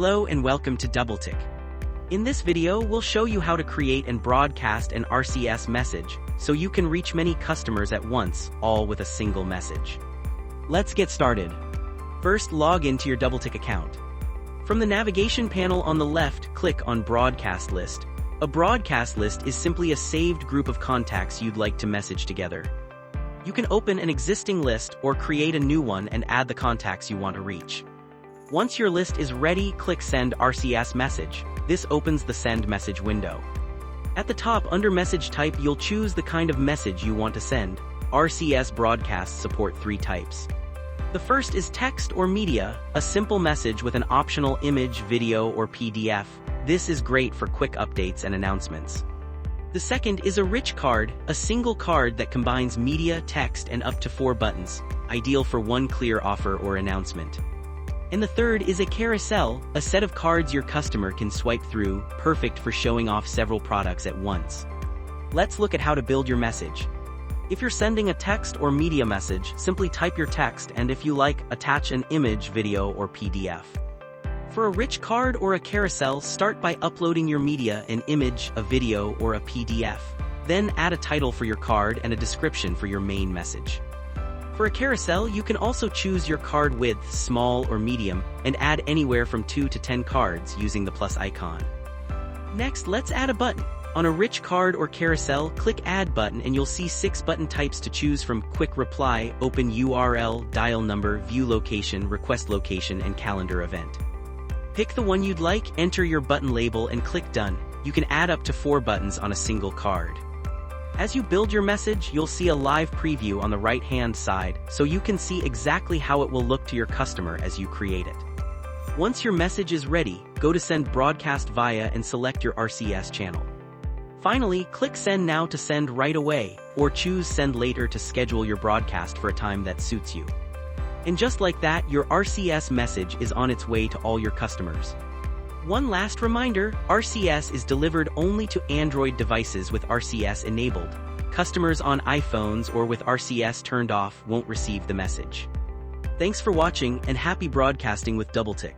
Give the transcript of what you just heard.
Hello and welcome to DoubleTick. In this video, we'll show you how to create and broadcast an RCS message, so you can reach many customers at once, all with a single message. Let's get started. First, log into your DoubleTick account. From the navigation panel on the left, click on Broadcast List. A broadcast list is simply a saved group of contacts you'd like to message together. You can open an existing list or create a new one and add the contacts you want to reach. Once your list is ready, click Send RCS Message. This opens the Send Message window. At the top, under Message Type, you'll choose the kind of message you want to send. RCS broadcasts support 3 types. The first is text or media, a simple message with an optional image, video, or PDF. This is great for quick updates and announcements. The second is a rich card, a single card that combines media, text, and up to 4 buttons, ideal for one clear offer or announcement. And the third is a carousel, a set of cards your customer can swipe through, perfect for showing off several products at once. Let's look at how to build your message. If you're sending a text or media message, simply type your text and, if you like, attach an image, video, or PDF. For a rich card or a carousel, start by uploading your media, an image, a video, or a PDF. Then add a title for your card and a description for your main message. For a carousel, you can also choose your card width, small or medium, and add anywhere from 2 to 10 cards using the plus icon. Next, let's add a button. On a rich card or carousel, click Add Button and you'll see 6 button types to choose from: Quick Reply, Open URL, Dial Number, View Location, Request Location, and Calendar Event. Pick the one you'd like, enter your button label, and click Done. You can add up to 4 buttons on a single card. As you build your message, you'll see a live preview on the right-hand side, so you can see exactly how it will look to your customer as you create it. Once your message is ready, go to Send Broadcast Via and select your RCS channel. Finally, click Send Now to send right away, or choose Send Later to schedule your broadcast for a time that suits you. And just like that, your RCS message is on its way to all your customers. One last reminder, RCS is delivered only to Android devices with RCS enabled. Customers on iPhones or with RCS turned off won't receive the message. Thanks for watching and happy broadcasting with DoubleTick.